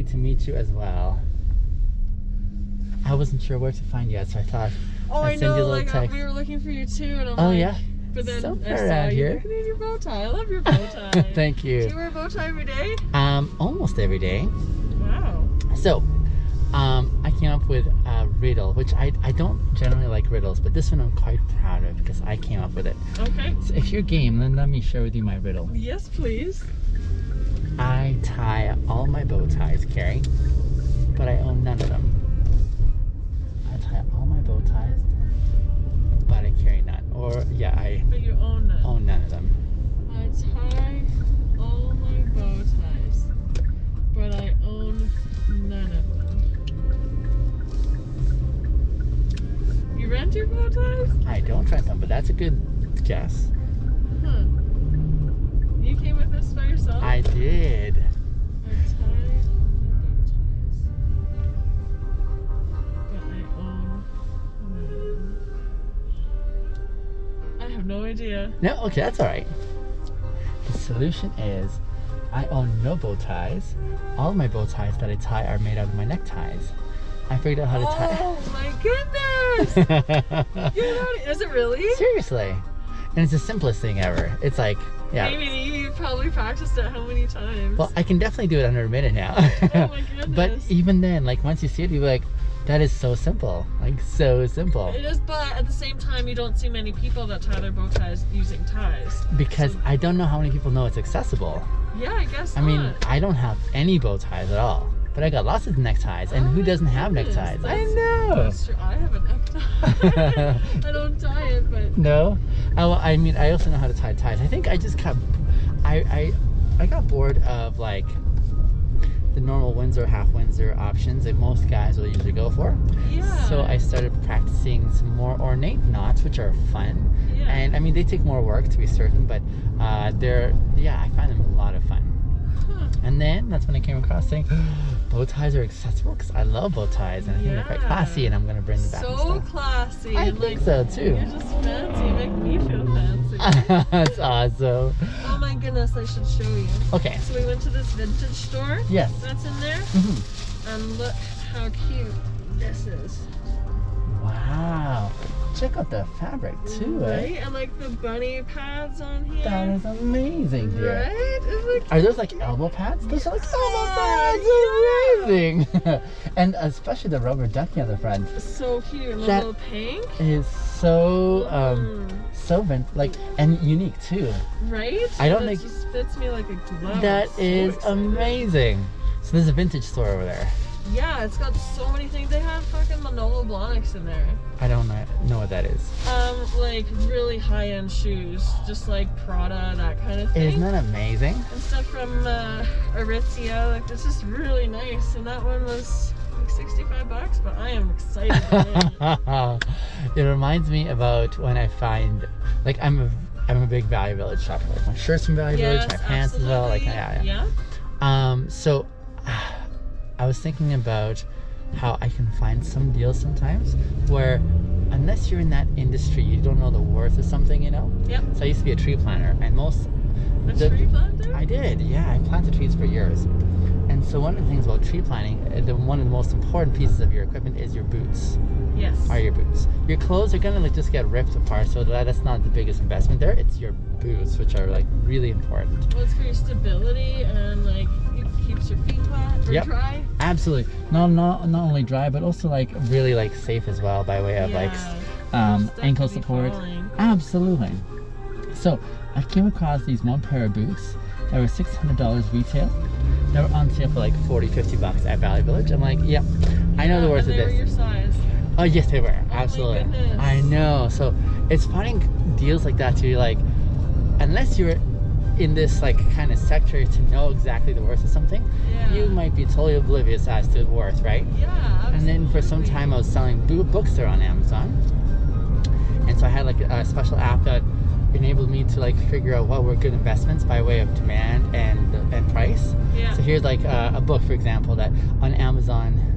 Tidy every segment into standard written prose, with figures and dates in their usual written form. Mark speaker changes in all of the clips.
Speaker 1: To meet you as well. I wasn't sure where to find you at, so I thought I'd send you a little text.
Speaker 2: We were looking for you too, and I'm
Speaker 1: oh
Speaker 2: like,
Speaker 1: yeah,
Speaker 2: but then
Speaker 1: somewhere
Speaker 2: I saw
Speaker 1: around
Speaker 2: you
Speaker 1: here.
Speaker 2: looking at your bow tie. I love your bow tie.
Speaker 1: Thank you.
Speaker 2: Do you wear a bow tie every day?
Speaker 1: Almost every day.
Speaker 2: Wow.
Speaker 1: So, I came up with a riddle, which I don't generally like riddles, but this one I'm quite proud of because I came up with it.
Speaker 2: Okay.
Speaker 1: So if you're game, then let me share with you my riddle.
Speaker 2: Yes, please.
Speaker 1: I tie all my bow ties, Kerri, but I own none of them. I tie all my bow ties, but I carry none. Or, yeah,
Speaker 2: But you own none.
Speaker 1: own none of them.
Speaker 2: I tie all my bow ties, but I own none of them. You rent your bow ties?
Speaker 1: I don't rent them, but that's a good guess.
Speaker 2: Huh. You came with this by yourself?
Speaker 1: I did.
Speaker 2: I tie all my bow ties, but I own none of them. I have no idea.
Speaker 1: No, okay, that's all right. The solution is I own no bow ties. All of my bow ties that I tie are made out of my neckties. I figured out how to tie.
Speaker 2: Oh my goodness! Is it really?
Speaker 1: Seriously. And it's the simplest thing ever. It's like, yeah.
Speaker 2: Maybe you probably practiced it how many times?
Speaker 1: Well, I can definitely do it under a minute now.
Speaker 2: Oh my goodness.
Speaker 1: But even then, like once you see it, you're like, that is so simple. Like so simple.
Speaker 2: It is, but at the same time, you don't see many people that tie their bow ties using ties.
Speaker 1: Because
Speaker 2: So-
Speaker 1: I don't know how many people know it's accessible.
Speaker 2: Yeah, I guess
Speaker 1: I mean,
Speaker 2: not.
Speaker 1: I don't have any bow ties at all. But I got lots of neckties, and
Speaker 2: Oh
Speaker 1: who
Speaker 2: my
Speaker 1: doesn't have
Speaker 2: goodness,
Speaker 1: neckties? I
Speaker 2: that's-
Speaker 1: know.
Speaker 2: That's true. I have a necktie. I don't tie it, but
Speaker 1: No, I mean, I also know how to tie ties. I think I just got, I got bored of like the normal Windsor, half Windsor options that most guys will usually go for.
Speaker 2: yeah.
Speaker 1: So I started practicing some more ornate knots, which are fun.
Speaker 2: Yeah.
Speaker 1: And I mean, they take more work to be certain, but I find them a lot of fun.
Speaker 2: Huh.
Speaker 1: And then that's when I came across saying bow ties are accessible because I love bow ties and I think they're quite
Speaker 2: Yeah.
Speaker 1: classy, and I'm gonna bring them back and
Speaker 2: So
Speaker 1: stuff.
Speaker 2: classy.
Speaker 1: I
Speaker 2: and,
Speaker 1: think
Speaker 2: like,
Speaker 1: so too.
Speaker 2: You're just fancy. You make me feel fancy.
Speaker 1: That's awesome.
Speaker 2: Oh my goodness, I should show you.
Speaker 1: Okay.
Speaker 2: So we went to this vintage store.
Speaker 1: Yes.
Speaker 2: That's in there.
Speaker 1: Mhm.
Speaker 2: And look how cute this is.
Speaker 1: Wow. Check out the fabric too,
Speaker 2: Right?
Speaker 1: eh?
Speaker 2: And like the bunny pads on here.
Speaker 1: That is amazing, dear.
Speaker 2: Right? Isn't it
Speaker 1: Are those like elbow pads? Those are like elbow pads. Amazing. And especially the rubber ducky on the front
Speaker 2: so cute? And the
Speaker 1: That-
Speaker 2: little pink.
Speaker 1: is so and unique too.
Speaker 2: Right?
Speaker 1: I don't
Speaker 2: That
Speaker 1: think-
Speaker 2: just fits me like a glove.
Speaker 1: That
Speaker 2: I'm so
Speaker 1: is
Speaker 2: excited.
Speaker 1: amazing. So there's a vintage store over there.
Speaker 2: Yeah, it's got so many things. They have fucking Manolo Blahniks in there.
Speaker 1: I don't know what that is.
Speaker 2: Like really high-end shoes, just like Prada, that kind of thing.
Speaker 1: Isn't that amazing?
Speaker 2: And stuff from Aritzia. Like, this is really nice. And that one was like $65, but I am excited about it.
Speaker 1: It reminds me about when I find, like, I'm a big Value Village shopper. Like my shirts from Value Village, my pants as well. Like, yeah. So I was thinking about how I can find some deals sometimes where, unless you're in that industry, you don't know the worth of something, you know?
Speaker 2: Yep.
Speaker 1: So I used to be a tree planter, and
Speaker 2: A tree planter?
Speaker 1: I did, yeah. I planted trees for years. And so one of the things about tree planting, one of the most important pieces of your equipment is your boots.
Speaker 2: Yes.
Speaker 1: Are your boots. Your clothes are gonna like just get ripped apart, so that's not the biggest investment there. It's your boots, which are like really important.
Speaker 2: Well, it's for your stability and like it keeps your feet wet or
Speaker 1: Yep.
Speaker 2: dry.
Speaker 1: Absolutely. Not only dry, but also like really like safe as well by way of like
Speaker 2: Stuff
Speaker 1: ankle
Speaker 2: could be
Speaker 1: support.
Speaker 2: falling.
Speaker 1: Absolutely. So I came across these one pair of boots that were $600 retail. They were on sale for like $40-50 at Valley Village. I'm like, yep, I know the worth
Speaker 2: and
Speaker 1: of
Speaker 2: they were
Speaker 1: this.
Speaker 2: your size.
Speaker 1: Oh yes, they were.
Speaker 2: my
Speaker 1: Absolutely.
Speaker 2: goodness.
Speaker 1: I know. So it's finding deals like that too. Like, unless you're in this like kind of sector to know exactly the worth of something,
Speaker 2: Yeah.
Speaker 1: you might be totally oblivious as to the worth, right?
Speaker 2: Yeah, absolutely.
Speaker 1: And then for some time I was selling books there on Amazon, and so I had like a special app that enabled me to like figure out what were good investments by way of demand and price.
Speaker 2: Yeah.
Speaker 1: So here's like a book, for example, that on Amazon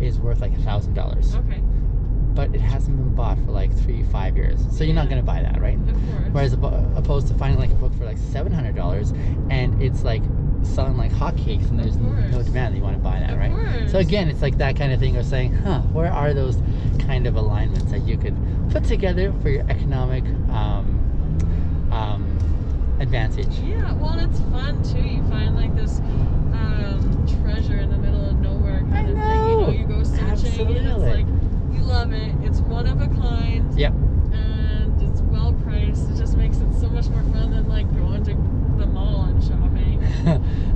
Speaker 1: is worth like $1,000,
Speaker 2: Okay.
Speaker 1: but it hasn't been bought for like 3-5 years. So you're not
Speaker 2: Yeah.
Speaker 1: gonna buy that, right?
Speaker 2: Of course.
Speaker 1: Whereas opposed to finding like a book for like $700 and it's like selling like hotcakes and there's
Speaker 2: Of
Speaker 1: no
Speaker 2: course.
Speaker 1: demand, you want to So again, it's like that kind of thing of saying, where are those kind of alignments that you could put together for your economic advantage?
Speaker 2: Yeah, well, it's fun too. You find like this treasure in the middle of nowhere kind of thing. You know, you go searching
Speaker 1: Absolutely.
Speaker 2: and it's like, you love it. It's one of a kind.
Speaker 1: Yep.
Speaker 2: And it's well priced. It just makes it so much more fun than like going to the mall and shopping.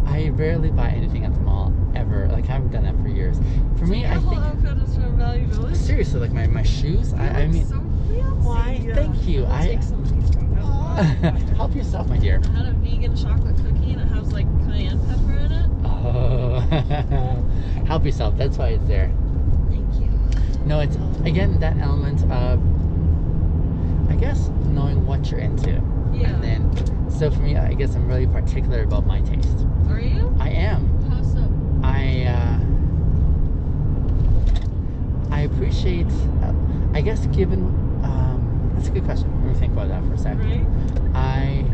Speaker 1: I rarely buy anything at the mall ever. Like I haven't done that for years. For me, I think
Speaker 2: outfit is from Value Village.
Speaker 1: Seriously, like my shoes. I mean,
Speaker 2: so fancy.
Speaker 1: why? Thank you.
Speaker 2: I'll take some of these right now.
Speaker 1: Help yourself, my dear.
Speaker 2: I had a vegan chocolate cookie and it has like cayenne pepper in it.
Speaker 1: Oh, help yourself. That's why it's there.
Speaker 2: Thank you.
Speaker 1: No, it's again that element of, I guess, knowing what you're into.
Speaker 2: Yeah.
Speaker 1: And then, so for me, I guess I'm really particular about my taste.
Speaker 2: Are you?
Speaker 1: I am.
Speaker 2: How so?
Speaker 1: I appreciate. I guess given. That's a good question. Let me think about that for a second.
Speaker 2: Right.
Speaker 1: I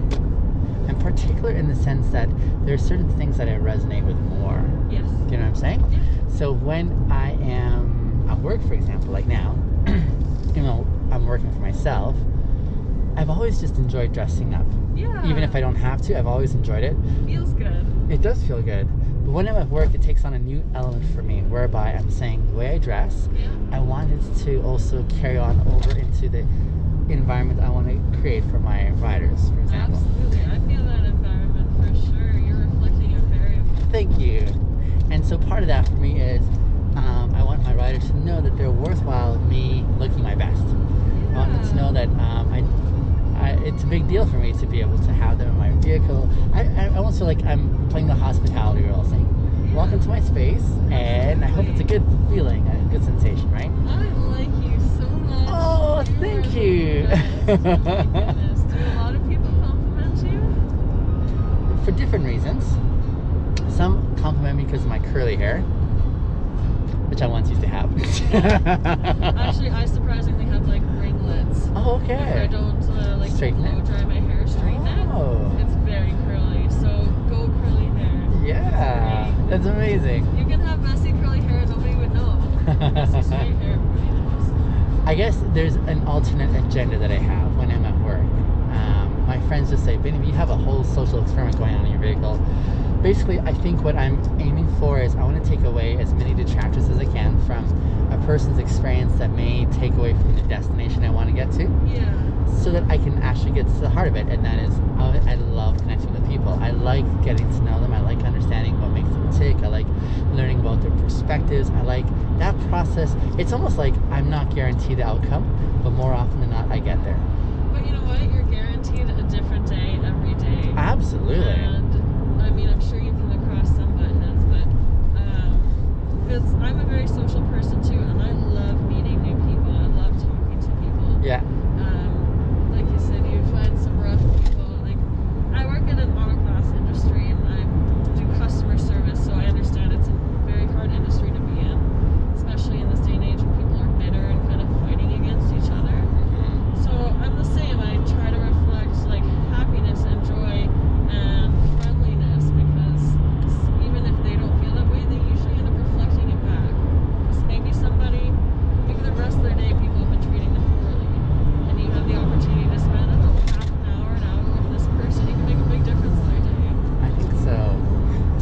Speaker 1: am particular in the sense that there are certain things that I resonate with more.
Speaker 2: Yes.
Speaker 1: Do you know what I'm saying?
Speaker 2: Yeah.
Speaker 1: So when I am at work, for example, like now, you know, I'm working for myself, I've always just enjoyed dressing up.
Speaker 2: Yeah.
Speaker 1: Even if I don't have to, I've always enjoyed it.
Speaker 2: Feels good.
Speaker 1: It does feel good. But when I'm at work, it takes on a new element for me, whereby I'm saying the way I dress,
Speaker 2: Yeah.
Speaker 1: I want it to also carry on over into the environment I want to create for my riders, for example.
Speaker 2: Absolutely. I feel that environment for sure. You're reflecting it very well.
Speaker 1: Thank you. And so part of that for me is I want my riders to know that they're worthwhile me looking my best. I want them to know that it's a big deal for me to be able to have them in my vehicle. I almost feel like I'm playing the hospitality role, saying, welcome to my space, and I hope it's a good feeling, a good sensation, right?
Speaker 2: I like you so much.
Speaker 1: Oh, thank you.
Speaker 2: Oh my goodness. Do a lot of people compliment you?
Speaker 1: For different reasons. Some compliment me because of my curly hair, which I once used to have.
Speaker 2: Actually, I surprisingly have like ringlets.
Speaker 1: Oh, okay.
Speaker 2: If I don't like
Speaker 1: Straighten
Speaker 2: blow
Speaker 1: it?
Speaker 2: dry my hair, straighten
Speaker 1: Oh.
Speaker 2: it. It's very curly, so go curly hair.
Speaker 1: Yeah, that's amazing.
Speaker 2: You can have messy curly hair, nobody would know. Messy straight hair, everybody knows.
Speaker 1: I guess there's an alternate agenda that I have when I'm at work. My friends just say, Benny, you have a whole social experiment going on in your vehicle. Basically, I think what I'm aiming for is I want to take away as many detractors as I can from a person's experience that may take away from the destination I want to get to,
Speaker 2: Yeah.
Speaker 1: so that I can actually get to the heart of it, and that is, I love connecting with people. I like getting to know them. I like understanding what makes them tick. I like learning about their perspectives. I like that process. It's almost like I'm not guaranteed the outcome, but more often than not, I get there.
Speaker 2: But you know what? You're guaranteed a different day every day.
Speaker 1: Absolutely.
Speaker 2: And I mean, I'm sure you come across some buttheads, but because I'm a very social person too, and I love meeting new people. I love talking to people.
Speaker 1: Yeah.
Speaker 2: Like you said, you find some rough people. Like I work in an auto class industry, and I do customer service, so I understand it's a very hard industry to be in, especially in this day and age when people are bitter and kind of fighting against each other. So I'm the same. I try to reflect like happiness and joy and friendliness, because even if they don't feel that way, they usually end up reflecting it back. Because maybe the rest of their day people have been treating them poorly, and you have the opportunity to spend half an hour with this person, you can make a big difference in their day.
Speaker 1: I think so.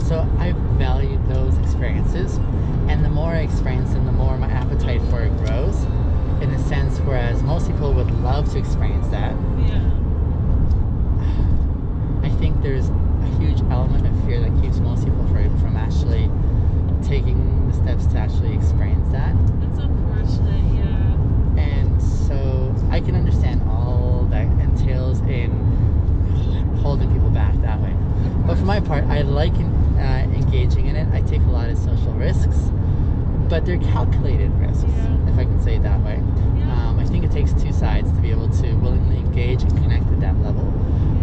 Speaker 1: So I value those experiences, and the more I experience them, the more my appetite for it grows, in a sense, whereas most people would love to experience that.
Speaker 2: Yeah.
Speaker 1: I think there's a huge element of fear that keeps most people from actually taking the steps to actually experience that.
Speaker 2: It's unfortunate, yeah.
Speaker 1: And so I can understand all that entails in holding people back that way. But for my part, I like engaging in it. I take a lot of social risks, but they're calculated risks, if I can say it that way. I think it takes two sides to be able to willingly engage and connect at that level.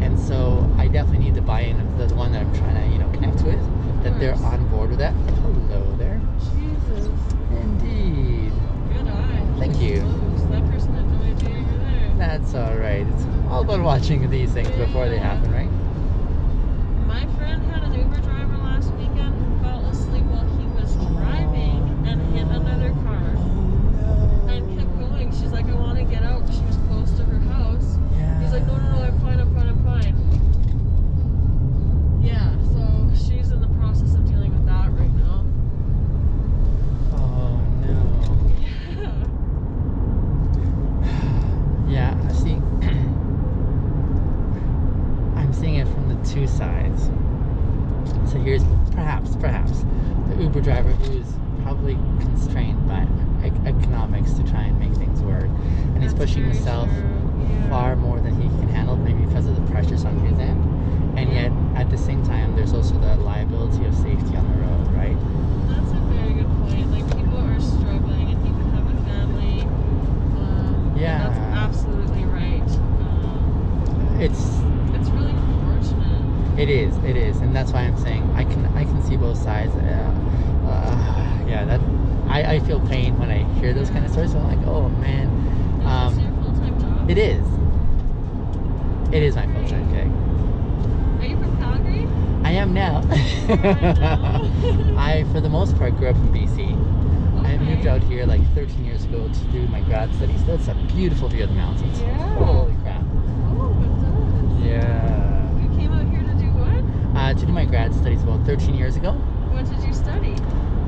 Speaker 1: And so I definitely need the buy-in of the one that I'm trying to, connect with, that they're on board with that. Hello there.
Speaker 2: Jesus.
Speaker 1: Indeed.
Speaker 2: Good eye.
Speaker 1: Thank you.
Speaker 2: That person had no idea you were there.
Speaker 1: That's all right. It's all about watching these things before they happen, right?
Speaker 2: My friend had an Uber driver last weekend who fell asleep while he was driving.
Speaker 1: Uber driver who is probably constrained by economics to try and make things work, and he's pushing himself far more than he can handle, maybe because of the pressures on his end. And yet, at the same time, there's also the liability of safety on the road, right?
Speaker 2: That's a very good point. Like, people are struggling, and he could have a family.
Speaker 1: Yeah.
Speaker 2: That's absolutely right.
Speaker 1: It's
Speaker 2: really unfortunate.
Speaker 1: It is, and that's why I'm saying I can see both sides. That I feel pain when I hear those kind of stories. So I'm like, oh man.
Speaker 2: Is this your full-time job?
Speaker 1: It is. It is my full-time gig.
Speaker 2: Are you from Calgary?
Speaker 1: I am now. I, for the most part, grew up in BC. I moved out here like 13 years ago to do my grad studies. That's a beautiful view of the mountains.
Speaker 2: Yeah.
Speaker 1: Holy crap.
Speaker 2: Oh, it does.
Speaker 1: Yeah.
Speaker 2: You came out here to do what?
Speaker 1: To do my grad studies about 13 years ago.
Speaker 2: What did you study?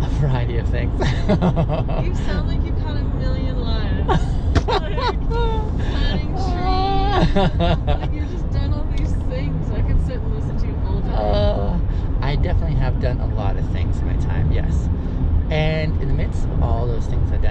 Speaker 1: A variety of things.
Speaker 2: You sound like you've had a million lives. Like, planting trees. Like, you've just done all these things. I could sit and listen to you all day.
Speaker 1: I definitely have done a lot of things in my time, yes. And in the midst of all those things I've done,